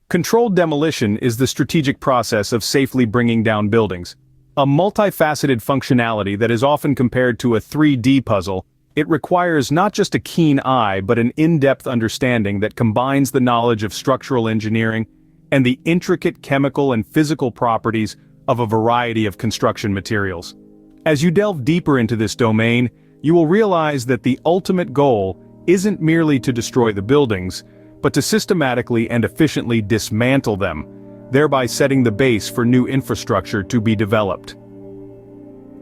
Controlled demolition is the strategic process of safely bringing down buildings. A multifaceted functionality that is often compared to a 3D puzzle. It requires not just a keen eye but an in-depth understanding that combines the knowledge of structural engineering and the intricate chemical and physical properties of a variety of construction materials. As you delve deeper into this domain, you will realize that the ultimate goal isn't merely to destroy the buildings, but to systematically and efficiently dismantle them, thereby setting the base for new infrastructure to be developed.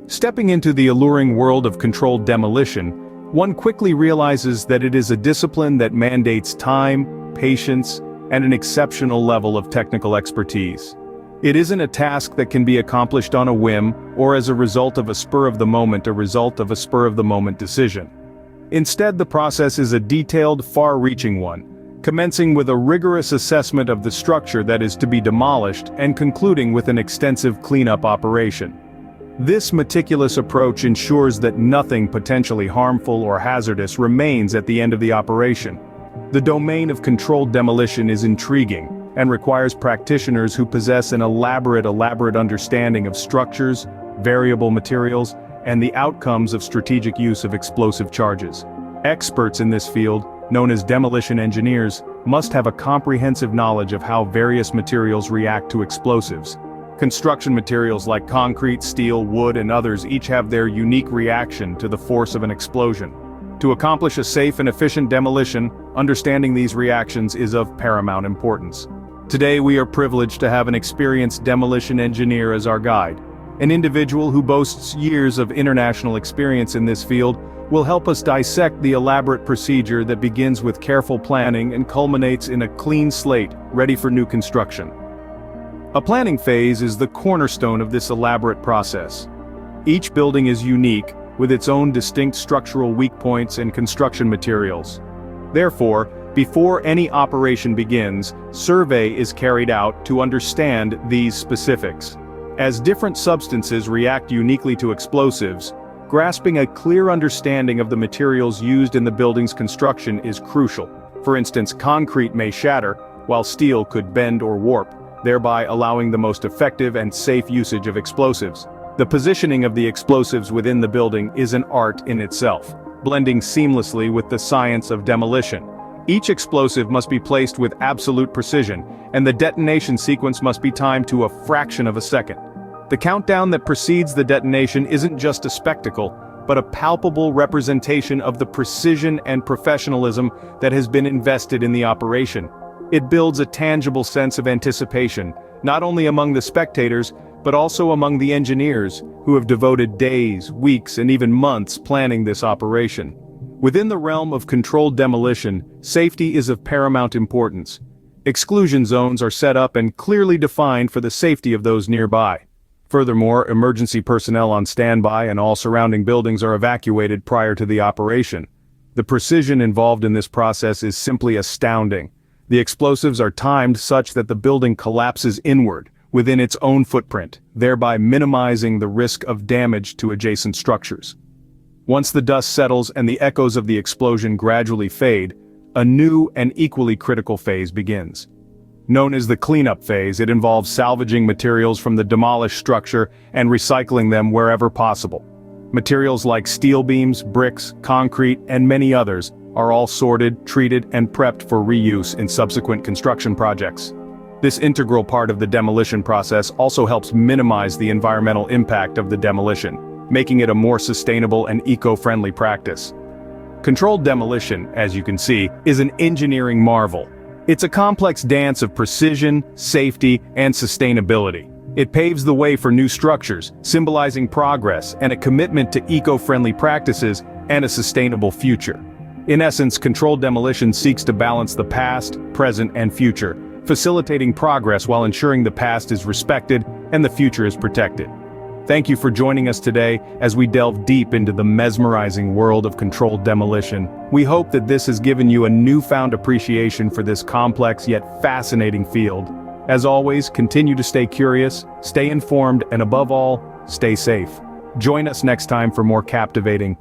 Stepping into the alluring world of controlled demolition, one quickly realizes that it is a discipline that mandates time, patience, and an exceptional level of technical expertise. It isn't a task that can be accomplished on a whim or as a result of a spur-of-the-moment decision. Instead, the process is a detailed, far-reaching one, commencing with a rigorous assessment of the structure that is to be demolished and concluding with an extensive cleanup operation. This meticulous approach ensures that nothing potentially harmful or hazardous remains at the end of the operation. The domain of controlled demolition is intriguing and requires practitioners who possess an elaborate understanding of structures, variable materials, and the outcomes of strategic use of explosive charges. Experts in this field, known as demolition engineers, must have a comprehensive knowledge of how various materials react to explosives. Construction materials like concrete, steel, wood, and others each have their unique reaction to the force of an explosion. To accomplish a safe and efficient demolition, understanding these reactions is of paramount importance. Today we are privileged to have an experienced demolition engineer as our guide. An individual who boasts years of international experience in this field will help us dissect the elaborate procedure that begins with careful planning and culminates in a clean slate, ready for new construction. A planning phase is the cornerstone of this elaborate process. Each building is unique, with its own distinct structural weak points and construction materials. Therefore, before any operation begins, survey is carried out to understand these specifics. As different substances react uniquely to explosives, grasping a clear understanding of the materials used in the building's construction is crucial. For instance, concrete may shatter, while steel could bend or warp, thereby allowing the most effective and safe usage of explosives. The positioning of the explosives within the building is an art in itself, blending seamlessly with the science of demolition. Each explosive must be placed with absolute precision, and the detonation sequence must be timed to a fraction of a second. The countdown that precedes the detonation isn't just a spectacle, but a palpable representation of the precision and professionalism that has been invested in the operation. It builds a tangible sense of anticipation, not only among the spectators, but also among the engineers, who have devoted days, weeks, and even months planning this operation. Within the realm of controlled demolition, safety is of paramount importance. Exclusion zones are set up and clearly defined for the safety of those nearby. Furthermore, emergency personnel on standby and all surrounding buildings are evacuated prior to the operation. The precision involved in this process is simply astounding. The explosives are timed such that the building collapses inward, within its own footprint, thereby minimizing the risk of damage to adjacent structures. Once the dust settles and the echoes of the explosion gradually fade, a new and equally critical phase begins. Known as the cleanup phase, it involves salvaging materials from the demolished structure and recycling them wherever possible. Materials like steel beams, bricks, concrete, and many others are all sorted, treated, and prepped for reuse in subsequent construction projects. This integral part of the demolition process also helps minimize the environmental impact of the demolition, making it a more sustainable and eco-friendly practice. Controlled demolition, as you can see, is an engineering marvel. It's a complex dance of precision, safety, and sustainability. It paves the way for new structures, symbolizing progress and a commitment to eco-friendly practices and a sustainable future. In essence, controlled demolition seeks to balance the past, present, and future, facilitating progress while ensuring the past is respected and the future is protected. Thank you for joining us today as we delve deep into the mesmerizing world of controlled demolition. We hope that this has given you a newfound appreciation for this complex yet fascinating field. As always, continue to stay curious, stay informed, and above all, stay safe. Join us next time for more captivating,